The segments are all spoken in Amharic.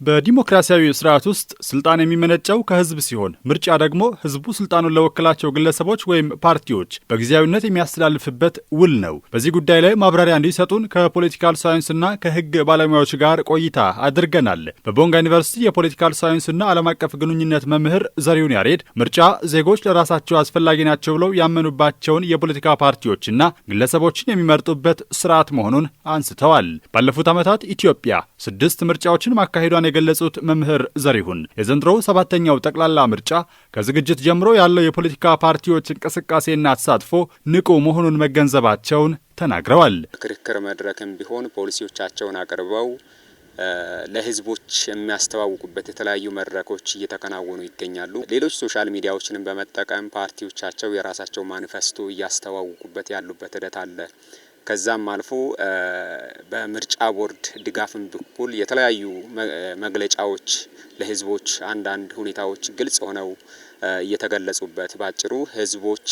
በዲሞክራሲያዊ ስርዓት ውስጥ ስልጣን የሚመነጨው ከህዝብ ሲሆን ምርጫ ደግሞ ህዝቡ ስልጣኑን ለወከላቸው ግለሰቦች ወይም ፓርቲዎች በጊዜያዊነት የሚያስተላልፍበት ውል ነው። በዚህ ጉዳይ ላይ ማብራሪያ እንዲሰጡን ከፖለቲካል ሳይንስና ከህግ ባለሙያዎች ጋር ቆይታ አድርገናል። በቦንጋ ዩኒቨርሲቲ የፖለቲካል ሳይንስና ዓለም አቀፍ ግንኙነት መምህር ዘሪሁን ያሬድ ምርጫ ዜጎች ለራሳቸው አስፈላጊ ናቸው ብለው ያመኑባቸውን የፖለቲካ ፓርቲዎችና ግለሰቦችን የሚመርጡበት ስርዓት መሆኑን አንስተዋል። ባለፉት ዓመታት ኢትዮጵያ 6 ምርጫዎችን ማካሄዷን የገለጹት መምህር ዘሪሁን የዘንድሮው 7ኛው ጠቅላላ ምርጫ ከዝግጅት ጀምሮ ያለው የፖለቲካ ፓርቲዎች እንቅስቃሴና ተሳትፎ ንቁ መሆኑን መገንዘባቸውን ተናግረዋል። ክርክር መድረክም ቢሆን ፖሊሲዎቻቸውን አቅርበው ለህዝቦች የሚያስተዋውቁበት የተለያዩ መድረኮች እየተከናወኑ ይገኛሉ። ሌሎች ሶሻል ሚዲያዎችንም በመጠቀም ፓርቲዎቻቸው የራሳቸው ማኒፌስቶ እያስተዋውቁበት ያሉበት ሂደት አለ። ከዛም አልፎ በምርጫ ቦርድ ድጋፍም በኩል የተለያዩ መግለጫዎች ለህዝቦች አንዳንድ ሁኔታዎች ግልጽ ሆነው እየተገለጹበት ባጭሩ ህዝቦች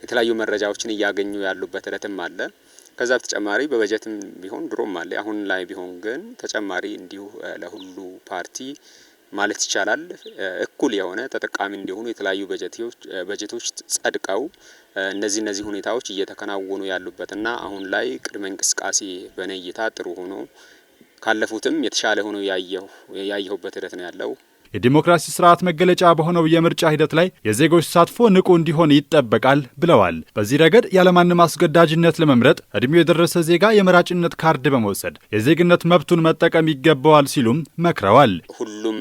የተለያዩ መረጃዎችን እያገኙ ያሉበት ሂደትም አለ። ከዛ በተጨማሪ በበጀትም ቢሆን ድሮም አለ። አሁን ላይ ቢሆን ግን ተጨማሪ እንዲሁ ለሁሉ ፓርቲ ማለት ይቻላል እኩል የሆነ ተጠቃሚ እንዲሆኑ የተለያዩ በጀቶች ጸድቀው እነዚህ ሁኔታዎች እየተከናወኑ ያሉበትና አሁን ላይ ቅድመ እንቅስቃሴ በነይታ ጥሩ ሆኖ ካለፉትም የተሻለ ሆኖ ያየሁበት ሂደት ነው ያለው። የዲሞክራሲ ስርዓት መገለጫ በሆነው የምርጫ ሂደት ላይ የዜጎች ተሳትፎ ንቁ እንዲሆን ይጠበቃል ብለዋል። በዚህ ረገድ ያለማንም አስገዳጅነት ለመምረጥ እድሜው የደረሰ ዜጋ የመራጭነት ካርድ በመውሰድ የዜግነት መብቱን መጠቀም ይገባዋል ሲሉም መክረዋል። ሁሉም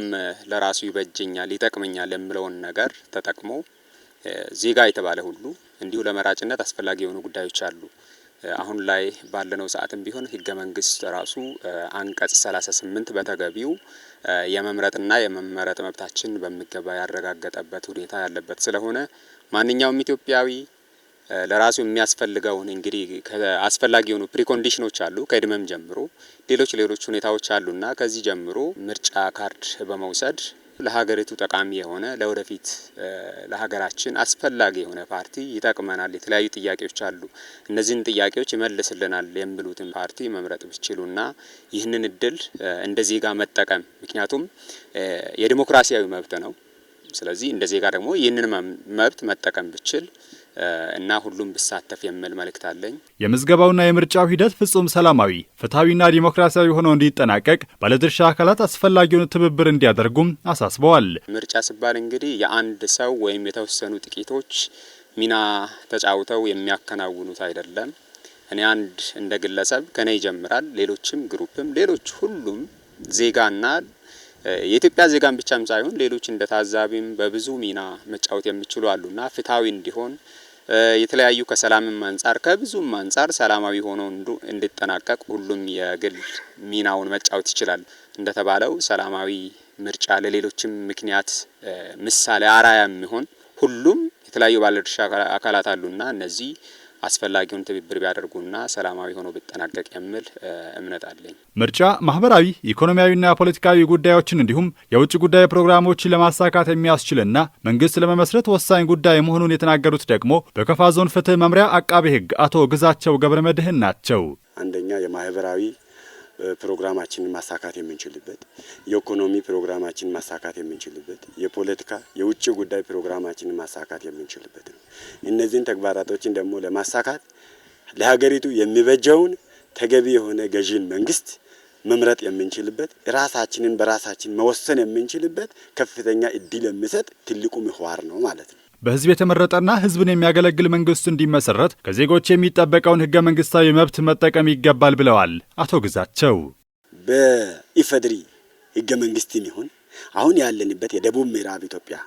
ለራሱ ይበጀኛል፣ ይጠቅመኛል የሚለውን ነገር ተጠቅሞ ዜጋ የተባለ ሁሉ እንዲሁ ለመራጭነት አስፈላጊ የሆኑ ጉዳዮች አሉ። አሁን ላይ ባለነው ሰዓትም ቢሆን ህገ መንግስት ራሱ አንቀጽ 38 በተገቢው የመምረጥና የመመረጥ መብታችን በሚገባ ያረጋገጠበት ሁኔታ ያለበት ስለሆነ ማንኛውም ኢትዮጵያዊ ለራሱ የሚያስፈልገውን እንግዲህ አስፈላጊ የሆኑ ፕሪኮንዲሽኖች አሉ። ከእድሜም ጀምሮ ሌሎች ሁኔታዎች አሉና ከዚህ ጀምሮ ምርጫ ካርድ በመውሰድ ለሀገሪቱ ጠቃሚ የሆነ ለወደፊት ለሀገራችን አስፈላጊ የሆነ ፓርቲ ይጠቅመናል፣ የተለያዩ ጥያቄዎች አሉ፣ እነዚህን ጥያቄዎች ይመልስልናል የሚሉትን ፓርቲ መምረጥ ቢችሉና ይህንን እድል እንደ ዜጋ መጠቀም፣ ምክንያቱም የዲሞክራሲያዊ መብት ነው። ስለዚህ እንደ ዜጋ ደግሞ ይህንን መብት መጠቀም ብችል እና ሁሉም ብሳተፍ የሚል መልእክት አለኝ። የምዝገባውና የምርጫው ሂደት ፍጹም ሰላማዊ፣ ፍትሐዊና ዲሞክራሲያዊ ሆኖ እንዲጠናቀቅ ባለድርሻ አካላት አስፈላጊውን ትብብር እንዲያደርጉም አሳስበዋል። ምርጫ ሲባል እንግዲህ የአንድ ሰው ወይም የተወሰኑ ጥቂቶች ሚና ተጫውተው የሚያከናውኑት አይደለም። እኔ አንድ እንደ ግለሰብ ከኔ ይጀምራል፣ ሌሎችም ግሩፕም ሌሎች ሁሉም ዜጋና የኢትዮጵያ ዜጋን ብቻም ሳይሆን ሌሎች እንደ ታዛቢም በብዙ ሚና መጫወት የሚችሉ አሉና ፍትሐዊ እንዲሆን የተለያዩ ከሰላምም አንጻር ከብዙም አንጻር ሰላማዊ ሆኖ እንዲጠናቀቅ ሁሉም የግል ሚናውን መጫወት ይችላል። እንደተባለው ሰላማዊ ምርጫ ለሌሎችም ምክንያት ምሳሌ አራያ የሚሆን ሁሉም የተለያዩ ባለድርሻ አካላት አሉና እነዚህ አስፈላጊውን ትብብር ቢያደርጉና ሰላማዊ ሆኖ ቢጠናቀቅ የሚል እምነት አለኝ። ምርጫ ማህበራዊ፣ ኢኮኖሚያዊና ፖለቲካዊ ጉዳዮችን እንዲሁም የውጭ ጉዳይ ፕሮግራሞችን ለማሳካት የሚያስችልና መንግስት ለመመስረት ወሳኝ ጉዳይ መሆኑን የተናገሩት ደግሞ በከፋ ዞን ፍትህ መምሪያ አቃቤ ህግ አቶ ግዛቸው ገብረመድህን ናቸው። አንደኛ የማህበራዊ ፕሮግራማችንን ማሳካት የምንችልበት፣ የኢኮኖሚ ፕሮግራማችንን ማሳካት የምንችልበት፣ የፖለቲካ የውጭ ጉዳይ ፕሮግራማችንን ማሳካት የምንችልበት ነው። እነዚህን ተግባራቶችን ደግሞ ለማሳካት ለሀገሪቱ የሚበጀውን ተገቢ የሆነ ገዢን መንግስት መምረጥ የምንችልበት፣ ራሳችንን በራሳችን መወሰን የምንችልበት ከፍተኛ እድል የሚሰጥ ትልቁ ምህዋር ነው ማለት ነው። በህዝብ የተመረጠና ህዝብን የሚያገለግል መንግስት እንዲመሰረት ከዜጎች የሚጠበቀውን ህገ መንግስታዊ መብት መጠቀም ይገባል ብለዋል አቶ ግዛቸው። በኢፌዴሪ ህገ መንግስትም ይሁን አሁን ያለንበት የደቡብ ምዕራብ ኢትዮጵያ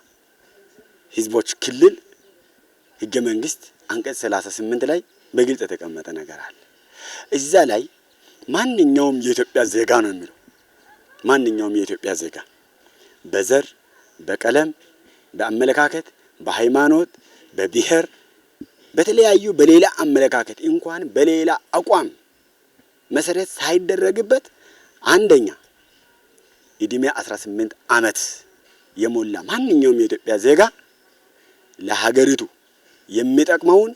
ህዝቦች ክልል ህገ መንግስት አንቀጽ 38 ላይ በግልጽ የተቀመጠ ነገር አለ። እዛ ላይ ማንኛውም የኢትዮጵያ ዜጋ ነው የሚለው። ማንኛውም የኢትዮጵያ ዜጋ በዘር፣ በቀለም፣ በአመለካከት፣ በሃይማኖት፣ በብሔር፣ በተለያዩ በሌላ አመለካከት እንኳን በሌላ አቋም መሰረት ሳይደረግበት አንደኛ እድሜ 18 ዓመት የሞላ ማንኛውም የኢትዮጵያ ዜጋ ለሀገሪቱ የሚጠቅመውን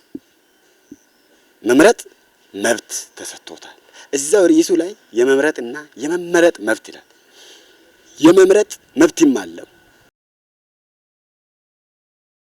መምረጥ መብት ተሰጥቶታል። እዛው ርዕሱ ላይ የመምረጥና የመመረጥ መብት ይላል። የመምረጥ መብትም አለው።